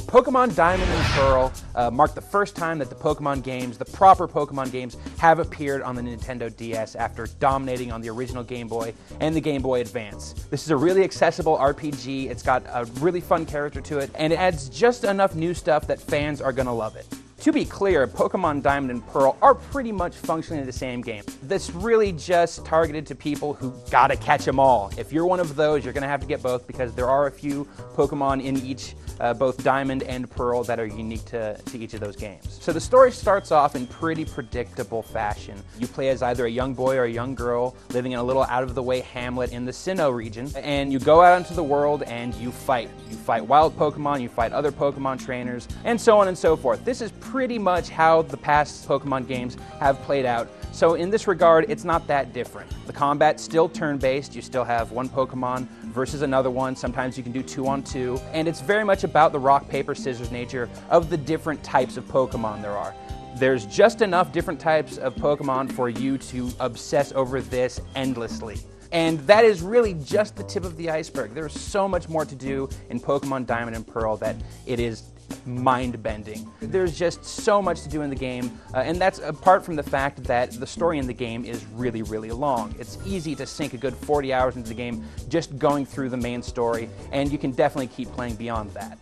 Pokemon Diamond and Pearl marked the first time that the Pokemon games, the proper Pokemon games, have appeared on the Nintendo DS after dominating on the original Game Boy and the Game Boy Advance. This is a really accessible RPG, it's got a really fun character to it, and it adds just enough new stuff that fans are gonna love it. To be clear, Pokemon Diamond and Pearl are pretty much functionally the same game. This really just targeted to people who gotta catch them all. If you're one of those, you're gonna have to get both because there are a few Pokemon in each, both Diamond and Pearl, that are unique to each of those games. So the story starts off in pretty predictable fashion. You play as either a young boy or a young girl living in a little out-of-the-way hamlet in the Sinnoh region, and you go out into the world and you fight. You fight wild Pokemon, you fight other Pokemon trainers, and so on and so forth. This is pretty much how the past Pokemon games have played out. So in this regard, it's not that different. The combat's still turn-based. You still have one Pokemon versus another one. Sometimes you can do 2-on-2. And it's very much about the rock, paper, scissors nature of the different types of Pokemon there are. There's just enough different types of Pokemon for you to obsess over this endlessly. And that is really just the tip of the iceberg. There's so much more to do in Pokemon Diamond and Pearl that it is mind-bending. There's just so much to do in the game, and that's apart from the fact that the story in the game is really, really long. It's easy to sink a good 40 hours into the game just going through the main story, and you can definitely keep playing beyond that.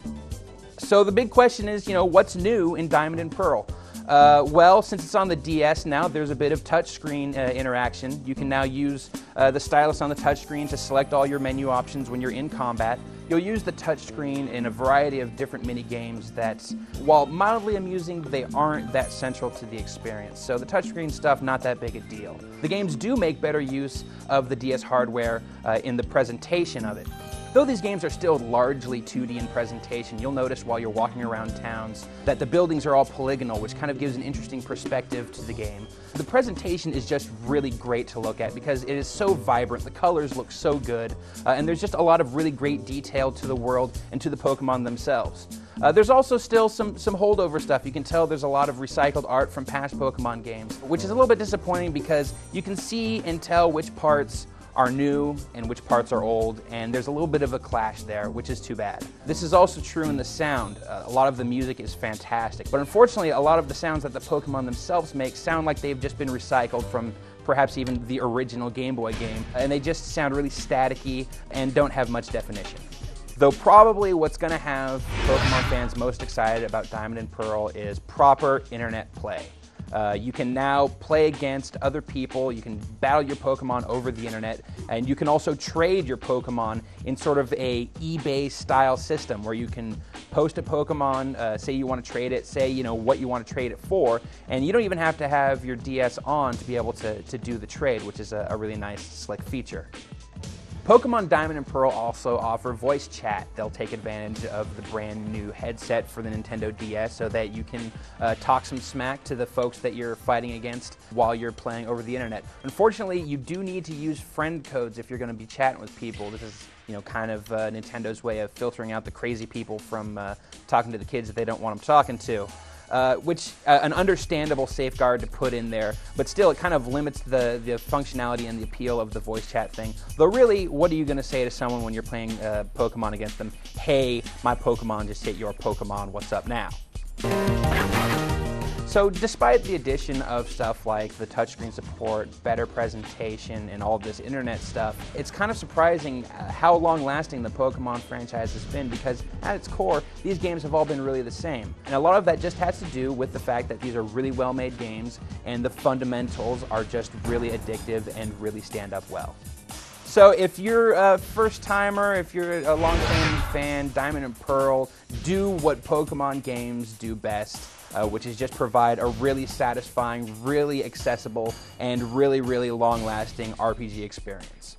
So the big question is, what's new in Diamond and Pearl? Well, since it's on the DS now, there's a bit of touchscreen interaction. You can now use the stylus on the touchscreen to select all your menu options when you're in combat. You'll use the touchscreen in a variety of different mini games that, while mildly amusing, they aren't that central to the experience. So the touchscreen stuff, not that big a deal. The games do make better use of the DS hardware in the presentation of it. Though these games are still largely 2D in presentation, you'll notice while you're walking around towns that the buildings are all polygonal, which kind of gives an interesting perspective to the game. The presentation is just really great to look at because it is so vibrant, the colors look so good, and there's just a lot of really great detail to the world and to the Pokemon themselves. There's also still some holdover stuff. You can tell there's a lot of recycled art from past Pokemon games, which is a little bit disappointing because you can see and tell which parts are new and which parts are old, and there's a little bit of a clash there, which is too bad. This is also true in the sound. A lot of the music is fantastic, but unfortunately a lot of the sounds that the Pokemon themselves make sound like they've just been recycled from perhaps even the original Game Boy game, and they just sound really staticky and don't have much definition. Though probably what's going to have Pokemon fans most excited about Diamond and Pearl is proper internet play. You can now play against other people, you can battle your Pokemon over the internet, and you can also trade your Pokemon in sort of a eBay style system where you can post a Pokemon, say you want to trade it, say what you want to trade it for, and you don't even have to have your DS on to be able to do the trade, which is a really nice, slick feature. Pokemon Diamond and Pearl also offer voice chat. They'll take advantage of the brand new headset for the Nintendo DS so that you can talk some smack to the folks that you're fighting against while you're playing over the internet. Unfortunately, you do need to use friend codes if you're going to be chatting with people. This is kind of Nintendo's way of filtering out the crazy people from talking to the kids that they don't want them talking to. Which an understandable safeguard to put in there, but still it kind of limits the functionality and the appeal of the voice chat thing. Though really, what are you going to say to someone when you're playing Pokemon against them? Hey, my Pokemon just hit your Pokemon, what's up now? So despite the addition of stuff like the touchscreen support, better presentation, and all this internet stuff, it's kind of surprising how long-lasting the Pokemon franchise has been because at its core, these games have all been really the same. And a lot of that just has to do with the fact that these are really well-made games and the fundamentals are just really addictive and really stand up well. So if you're a first-timer, if you're a long-standing fan, Diamond and Pearl do what Pokemon games do best, which is just provide a really satisfying, really accessible, and really, really long-lasting RPG experience.